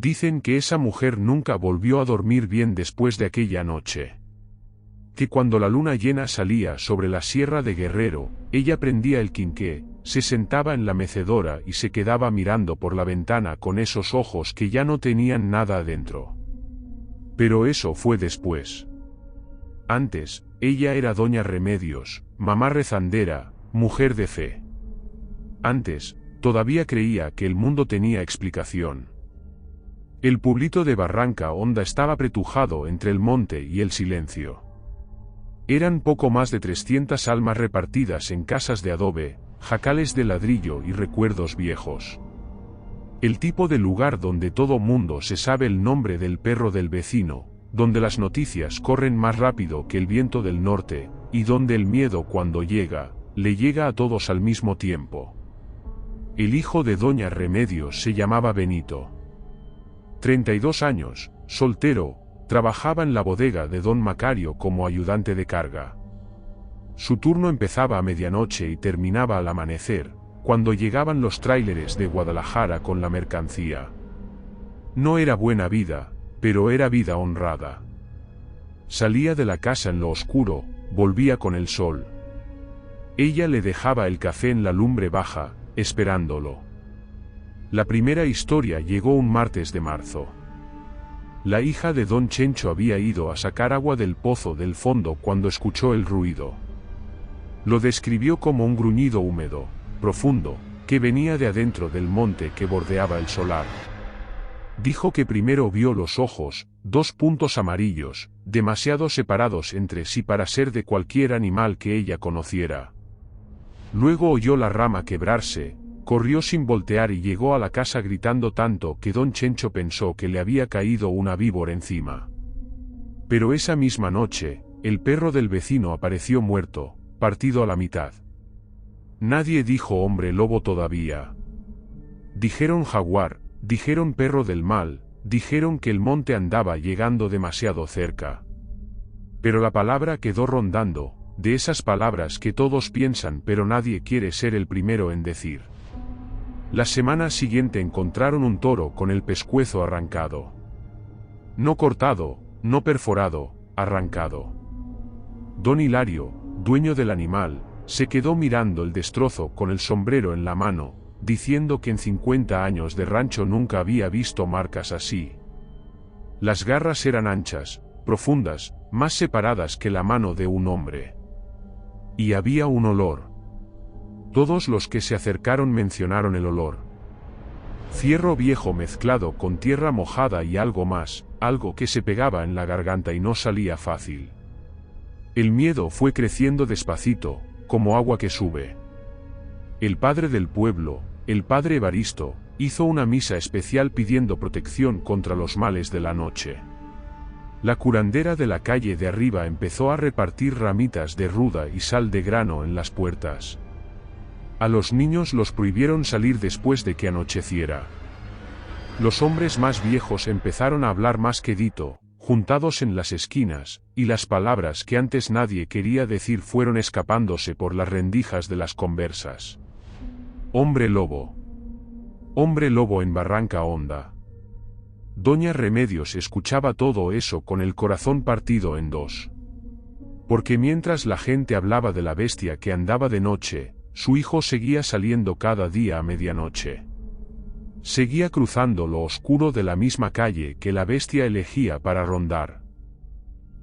Dicen que esa mujer nunca volvió a dormir bien después de aquella noche. Que cuando la luna llena salía sobre la sierra de Guerrero, ella prendía el quinqué, se sentaba en la mecedora y se quedaba mirando por la ventana con esos ojos que ya no tenían nada adentro. Pero eso fue después. Antes, ella era doña Remedios, mamá rezandera, mujer de fe. Antes, todavía creía que el mundo tenía explicación. El pueblito de Barranca Honda estaba apretujado entre el monte y el silencio. Eran poco más de 300 almas repartidas en casas de adobe, jacales de ladrillo y recuerdos viejos. El tipo de lugar donde todo mundo se sabe el nombre del perro del vecino, donde las noticias corren más rápido que el viento del norte, y donde el miedo cuando llega, le llega a todos al mismo tiempo. El hijo de doña Remedios se llamaba Benito. 32 años, soltero, trabajaba en la bodega de don Macario como ayudante de carga. Su turno empezaba a medianoche y terminaba al amanecer, cuando llegaban los tráileres de Guadalajara con la mercancía. No era buena vida, pero era vida honrada. Salía de la casa en lo oscuro, volvía con el sol. Ella le dejaba el café en la lumbre baja, esperándolo. La primera historia llegó un martes de marzo. La hija de don Chencho había ido a sacar agua del pozo del fondo cuando escuchó el ruido. Lo describió como un gruñido húmedo, profundo, que venía de adentro del monte que bordeaba el solar. Dijo que primero vio los ojos, 2 puntos amarillos, demasiado separados entre sí para ser de cualquier animal que ella conociera. Luego oyó la rama quebrarse, corrió sin voltear y llegó a la casa gritando tanto que don Chencho pensó que le había caído una víbora encima. Pero esa misma noche, el perro del vecino apareció muerto, partido a la mitad. Nadie dijo hombre lobo todavía. Dijeron jaguar, dijeron perro del mal, dijeron que el monte andaba llegando demasiado cerca. Pero la palabra quedó rondando, de esas palabras que todos piensan pero nadie quiere ser el primero en decir. La semana siguiente encontraron un toro con el pescuezo arrancado. No cortado, no perforado, arrancado. Don Hilario, dueño del animal, se quedó mirando el destrozo con el sombrero en la mano, diciendo que en 50 años de rancho nunca había visto marcas así. Las garras eran anchas, profundas, más separadas que la mano de un hombre. Y había un olor. Todos los que se acercaron mencionaron el olor. Fierro viejo mezclado con tierra mojada y algo más, algo que se pegaba en la garganta y no salía fácil. El miedo fue creciendo despacito, como agua que sube. El padre del pueblo, el padre Evaristo, hizo una misa especial pidiendo protección contra los males de la noche. La curandera de la calle de arriba empezó a repartir ramitas de ruda y sal de grano en las puertas. A los niños los prohibieron salir después de que anocheciera. Los hombres más viejos empezaron a hablar más quedito, juntados en las esquinas, y las palabras que antes nadie quería decir fueron escapándose por las rendijas de las conversas. Hombre lobo en Barranca Honda. Doña Remedios escuchaba todo eso con el corazón partido en dos. Porque mientras la gente hablaba de la bestia que andaba de noche, su hijo seguía saliendo cada día a medianoche. Seguía cruzando lo oscuro de la misma calle que la bestia elegía para rondar.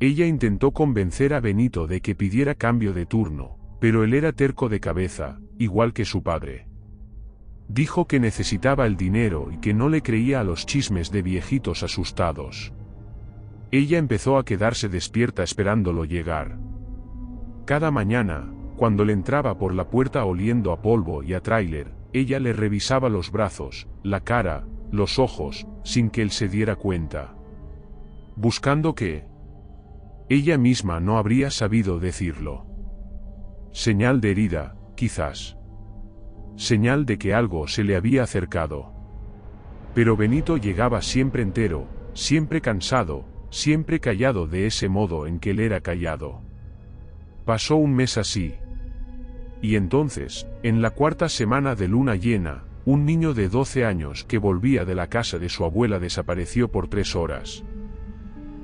Ella intentó convencer a Benito de que pidiera cambio de turno, pero él era terco de cabeza, igual que su padre. Dijo que necesitaba el dinero y que no le creía a los chismes de viejitos asustados. Ella empezó a quedarse despierta esperándolo llegar. Cada mañana, cuando le entraba por la puerta oliendo a polvo y a tráiler, ella le revisaba los brazos, la cara, los ojos, sin que él se diera cuenta. Buscando qué. Ella misma no habría sabido decirlo. Señal de herida, quizás. Señal de que algo se le había acercado. Pero Benito llegaba siempre entero, siempre cansado, siempre callado de ese modo en que él era callado. Pasó un mes así. Y entonces, en la 4ª semana de luna llena, un niño de 12 años que volvía de la casa de su abuela desapareció por 3 horas.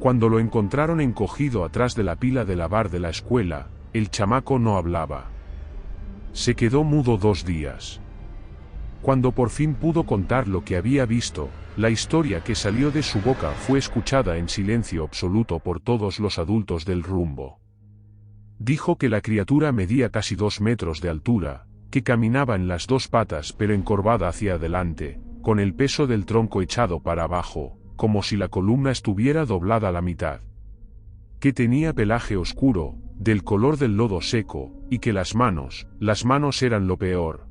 Cuando lo encontraron encogido atrás de la pila de lavar de la escuela, el chamaco no hablaba. Se quedó mudo 2 días. Cuando por fin pudo contar lo que había visto, la historia que salió de su boca fue escuchada en silencio absoluto por todos los adultos del rumbo. Dijo que la criatura medía casi 2 metros de altura, que caminaba en las 2 patas pero encorvada hacia adelante, con el peso del tronco echado para abajo, como si la columna estuviera doblada a la mitad. Que tenía pelaje oscuro, del color del lodo seco, y que las manos eran lo peor.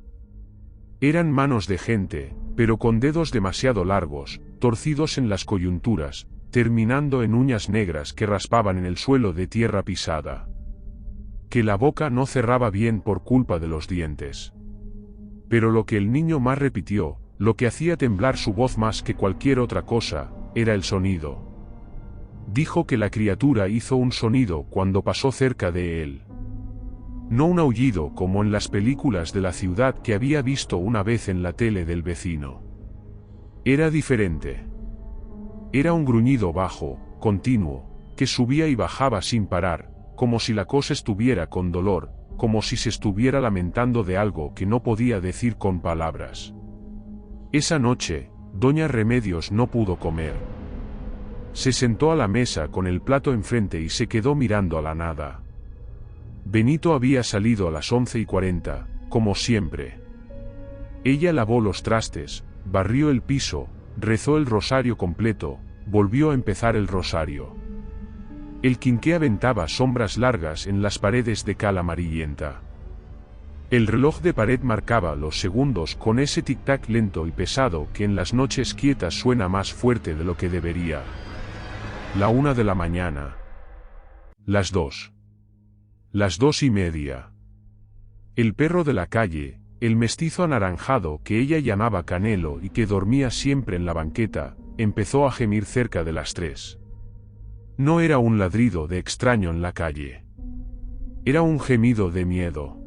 Eran manos de gente, pero con dedos demasiado largos, torcidos en las coyunturas, terminando en uñas negras que raspaban en el suelo de tierra pisada. Que la boca no cerraba bien por culpa de los dientes. Pero lo que el niño más repitió, lo que hacía temblar su voz más que cualquier otra cosa, era el sonido. Dijo que la criatura hizo un sonido cuando pasó cerca de él. No un aullido como en las películas de la ciudad que había visto una vez en la tele del vecino. Era diferente. Era un gruñido bajo, continuo, que subía y bajaba sin parar, como si la cosa estuviera con dolor, como si se estuviera lamentando de algo que no podía decir con palabras. Esa noche, doña Remedios no pudo comer. Se sentó a la mesa con el plato enfrente y se quedó mirando a la nada. Benito había salido a las 11:40, como siempre. Ella lavó los trastes, barrió el piso, rezó el rosario completo, volvió a empezar el rosario. El quinqué aventaba sombras largas en las paredes de cal amarillenta. El reloj de pared marcaba los segundos con ese tic-tac lento y pesado que en las noches quietas suena más fuerte de lo que debería. La 1 de la mañana. Las 2. Las 2:30. El perro de la calle, el mestizo anaranjado que ella llamaba Canelo y que dormía siempre en la banqueta, empezó a gemir cerca de las 3. No era un ladrido de extraño en la calle. Era un gemido de miedo.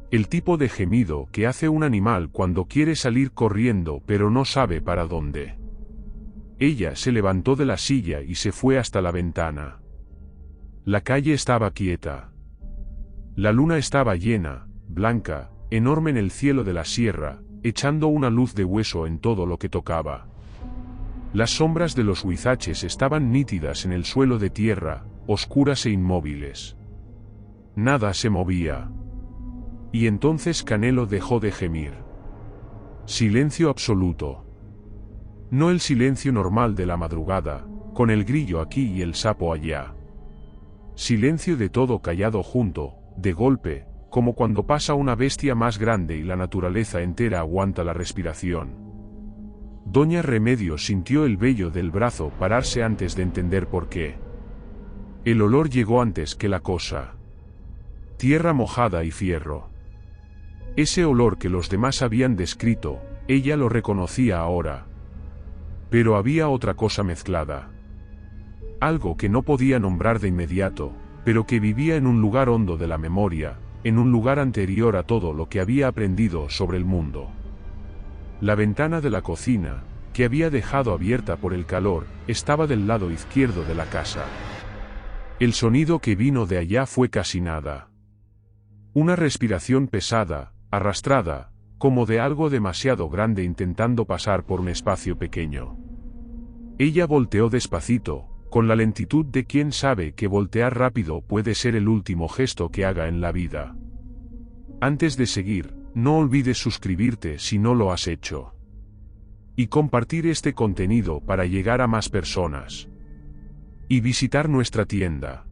El tipo de gemido que hace un animal cuando quiere salir corriendo pero no sabe para dónde. Ella se levantó de la silla y se fue hasta la ventana. La calle estaba quieta. La luna estaba llena, blanca, enorme en el cielo de la sierra, echando una luz de hueso en todo lo que tocaba. Las sombras de los huizaches estaban nítidas en el suelo de tierra, oscuras e inmóviles. Nada se movía. Y entonces Canelo dejó de gemir. Silencio absoluto. No el silencio normal de la madrugada, con el grillo aquí y el sapo allá. Silencio de todo callado junto, de golpe, como cuando pasa una bestia más grande y la naturaleza entera aguanta la respiración. Doña Remedios sintió el vello del brazo pararse antes de entender por qué. El olor llegó antes que la cosa. Tierra mojada y fierro. Ese olor que los demás habían descrito, ella lo reconocía ahora. Pero había otra cosa mezclada. Algo que no podía nombrar de inmediato, pero que vivía en un lugar hondo de la memoria, en un lugar anterior a todo lo que había aprendido sobre el mundo. La ventana de la cocina, que había dejado abierta por el calor, estaba del lado izquierdo de la casa. El sonido que vino de allá fue casi nada. Una respiración pesada, arrastrada, como de algo demasiado grande intentando pasar por un espacio pequeño. Ella volteó despacito, con la lentitud de quien sabe que voltear rápido puede ser el último gesto que haga en la vida. Antes de seguir, no olvides suscribirte si no lo has hecho. Y compartir este contenido para llegar a más personas. Y visitar nuestra tienda.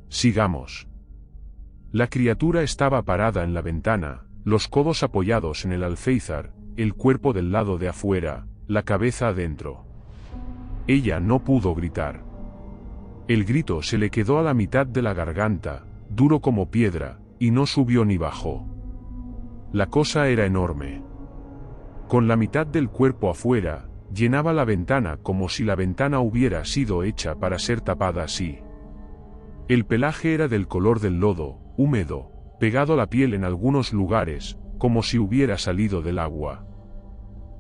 Sigamos. La criatura estaba parada en la ventana, los codos apoyados en el alféizar, el cuerpo del lado de afuera, la cabeza adentro. Ella no pudo gritar. El grito se le quedó a la mitad de la garganta, duro como piedra, y no subió ni bajó. La cosa era enorme. Con la mitad del cuerpo afuera, llenaba la ventana como si la ventana hubiera sido hecha para ser tapada así. El pelaje era del color del lodo, húmedo, pegado a la piel en algunos lugares, como si hubiera salido del agua.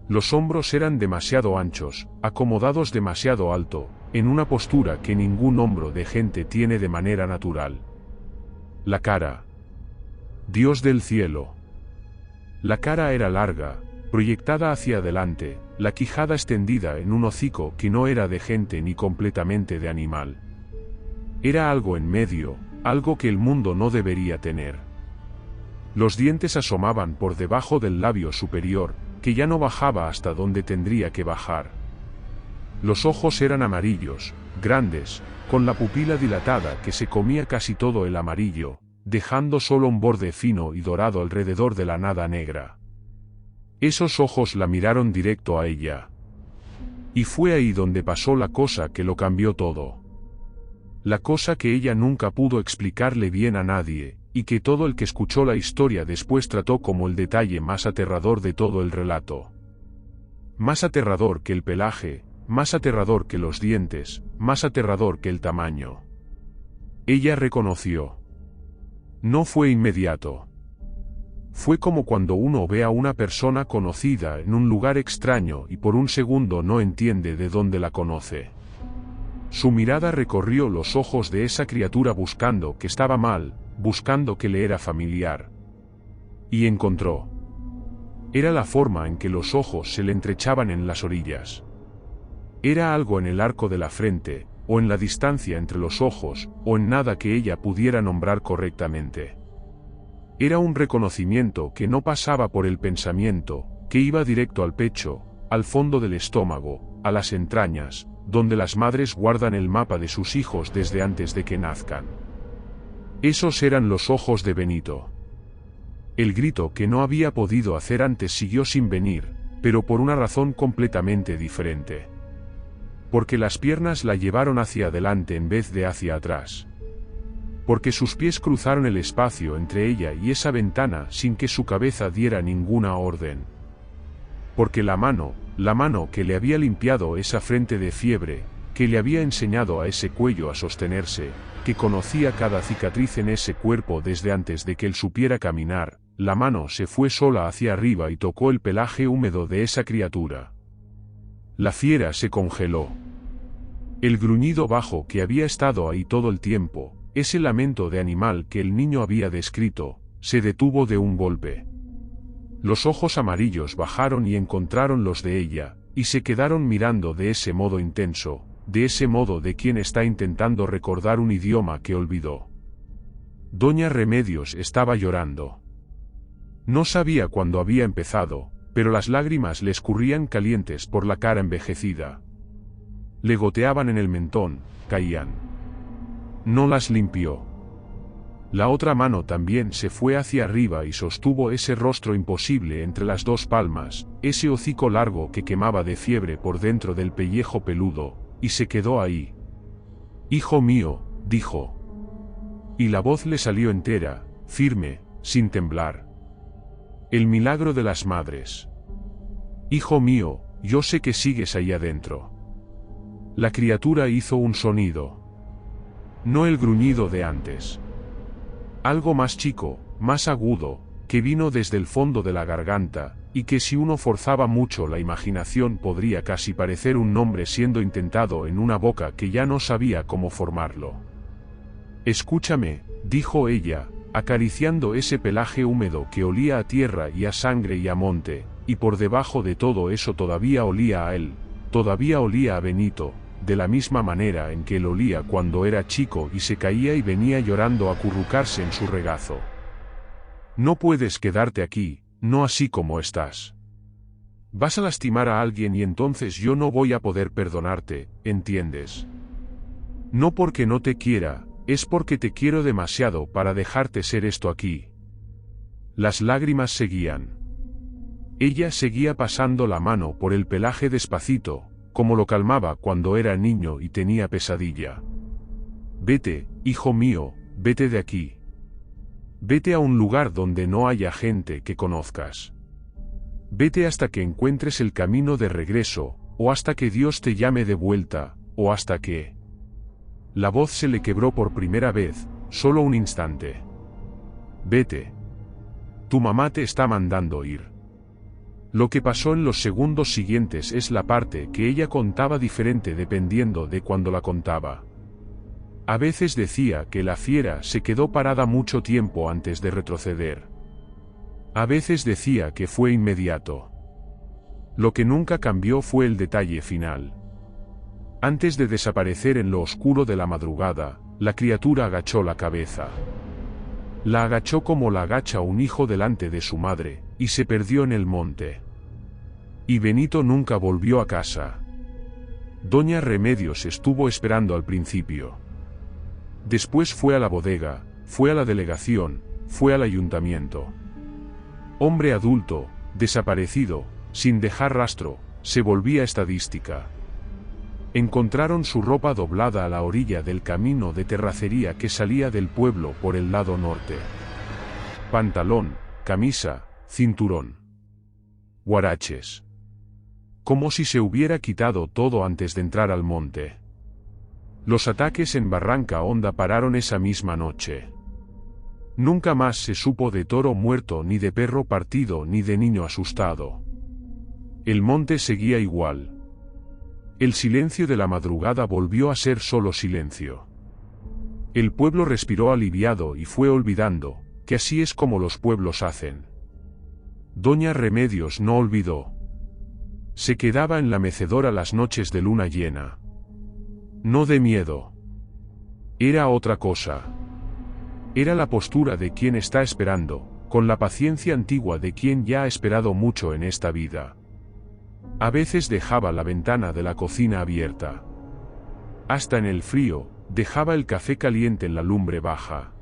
Los hombros eran demasiado anchos, acomodados demasiado alto, en una postura que ningún hombro de gente tiene de manera natural. La cara. Dios del cielo. La cara era larga, proyectada hacia adelante, la quijada extendida en un hocico que no era de gente ni completamente de animal. Era algo en medio, algo que el mundo no debería tener. Los dientes asomaban por debajo del labio superior, que ya no bajaba hasta donde tendría que bajar. Los ojos eran amarillos, grandes, con la pupila dilatada que se comía casi todo el amarillo, dejando solo un borde fino y dorado alrededor de la nada negra. Esos ojos la miraron directo a ella. Y fue ahí donde pasó la cosa que lo cambió todo. La cosa que ella nunca pudo explicarle bien a nadie, y que todo el que escuchó la historia después trató como el detalle más aterrador de todo el relato. Más aterrador que el pelaje, más aterrador que los dientes, más aterrador que el tamaño. Ella reconoció. No fue inmediato. Fue como cuando uno ve a una persona conocida en un lugar extraño y por un segundo no entiende de dónde la conoce. Su mirada recorrió los ojos de esa criatura buscando que estaba mal, buscando que le era familiar. Y encontró. Era la forma en que los ojos se le estrechaban en las orillas. Era algo en el arco de la frente, o en la distancia entre los ojos, o en nada que ella pudiera nombrar correctamente. Era un reconocimiento que no pasaba por el pensamiento, que iba directo al pecho, al fondo del estómago, a las entrañas, donde las madres guardan el mapa de sus hijos desde antes de que nazcan. Esos eran los ojos de Benito. El grito que no había podido hacer antes siguió sin venir, pero por una razón completamente diferente. Porque las piernas la llevaron hacia adelante en vez de hacia atrás. Porque sus pies cruzaron el espacio entre ella y esa ventana sin que su cabeza diera ninguna orden. Porque la mano que le había limpiado esa frente de fiebre, que le había enseñado a ese cuello a sostenerse, que conocía cada cicatriz en ese cuerpo desde antes de que él supiera caminar, la mano se fue sola hacia arriba y tocó el pelaje húmedo de esa criatura. La fiera se congeló. El gruñido bajo que había estado ahí todo el tiempo, ese lamento de animal que el niño había descrito, se detuvo de un golpe. Los ojos amarillos bajaron y encontraron los de ella, y se quedaron mirando de ese modo intenso, de ese modo de quien está intentando recordar un idioma que olvidó. Doña Remedios estaba llorando. No sabía cuándo había empezado, pero las lágrimas le escurrían calientes por la cara envejecida. Le goteaban en el mentón, caían. No las limpió. La otra mano también se fue hacia arriba y sostuvo ese rostro imposible entre las dos palmas, ese hocico largo que quemaba de fiebre por dentro del pellejo peludo, y se quedó ahí. «Hijo mío», dijo. Y la voz le salió entera, firme, sin temblar. El milagro de las madres. «Hijo mío, yo sé que sigues ahí adentro». La criatura hizo un sonido. No el gruñido de antes. Algo más chico, más agudo, que vino desde el fondo de la garganta, y que si uno forzaba mucho la imaginación podría casi parecer un nombre siendo intentado en una boca que ya no sabía cómo formarlo. «Escúchame», dijo ella, acariciando ese pelaje húmedo que olía a tierra y a sangre y a monte, y por debajo de todo eso todavía olía a él, todavía olía a Benito, de la misma manera en que él olía cuando era chico y se caía y venía llorando a acurrucarse en su regazo. «No puedes quedarte aquí, no así como estás. Vas a lastimar a alguien y entonces yo no voy a poder perdonarte, ¿entiendes? No porque no te quiera, es porque te quiero demasiado para dejarte ser esto aquí». Las lágrimas seguían. Ella seguía pasando la mano por el pelaje despacito, como lo calmaba cuando era niño y tenía pesadilla. «Vete, hijo mío, vete de aquí. Vete a un lugar donde no haya gente que conozcas. Vete hasta que encuentres el camino de regreso, o hasta que Dios te llame de vuelta, o hasta que...». La voz se le quebró por primera vez, solo un instante. «Vete. tu mamá te está mandando ir. Lo que pasó en los segundos siguientes es la parte que ella contaba diferente dependiendo de cuándo la contaba. A veces decía que la fiera se quedó parada mucho tiempo antes de retroceder. A veces decía que fue inmediato. Lo que nunca cambió fue el detalle final. Antes de desaparecer en lo oscuro de la madrugada, la criatura agachó la cabeza. La agachó como la agacha un hijo delante de su madre, y se perdió en el monte. Y Benito nunca volvió a casa. Doña Remedios estuvo esperando al principio. Después fue a la bodega, fue a la delegación, fue al ayuntamiento. Hombre adulto, desaparecido, sin dejar rastro, se volvía estadística. Encontraron su ropa doblada a la orilla del camino de terracería que salía del pueblo por el lado norte. Pantalón, camisa, cinturón. Huaraches. Como si se hubiera quitado todo antes de entrar al monte. Los ataques en Barranca Honda pararon esa misma noche. Nunca más se supo de toro muerto, ni de perro partido, ni de niño asustado. El monte seguía igual. El silencio de la madrugada volvió a ser solo silencio. El pueblo respiró aliviado y fue olvidando, que así es como los pueblos hacen. Doña Remedios no olvidó. Se quedaba en la mecedora las noches de luna llena. No de miedo. Era otra cosa. Era la postura de quien está esperando, con la paciencia antigua de quien ya ha esperado mucho en esta vida. A veces dejaba la ventana de la cocina abierta. Hasta en el frío, dejaba el café caliente en la lumbre baja.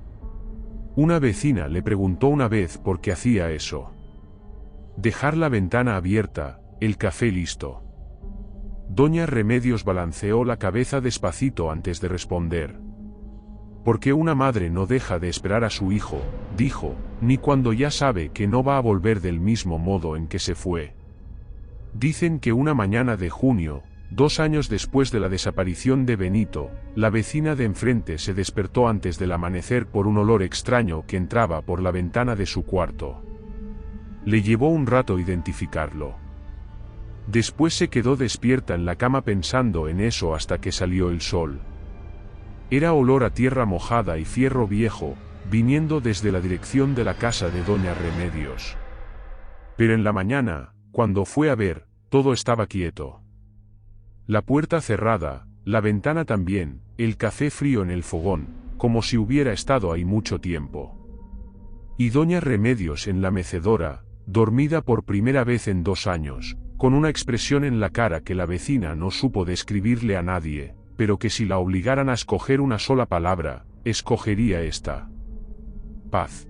Una vecina le preguntó una vez por qué hacía eso. Dejar la ventana abierta, el café listo. Doña Remedios balanceó la cabeza despacito antes de responder. Porque una madre no deja de esperar a su hijo, dijo, ni cuando ya sabe que no va a volver del mismo modo en que se fue. Dicen que una mañana de junio, 2 años después de la desaparición de Benito, la vecina de enfrente se despertó antes del amanecer por un olor extraño que entraba por la ventana de su cuarto. Le llevó un rato identificarlo. Después se quedó despierta en la cama pensando en eso hasta que salió el sol. Era olor a tierra mojada y fierro viejo, viniendo desde la dirección de la casa de Doña Remedios. Pero en la mañana, cuando fue a ver, todo estaba quieto. La puerta cerrada, la ventana también, el café frío en el fogón, como si hubiera estado ahí mucho tiempo. Y Doña Remedios en la mecedora, dormida por primera vez en 2 años, con una expresión en la cara que la vecina no supo describirle a nadie, pero que si la obligaran a escoger una sola palabra, escogería esta: paz.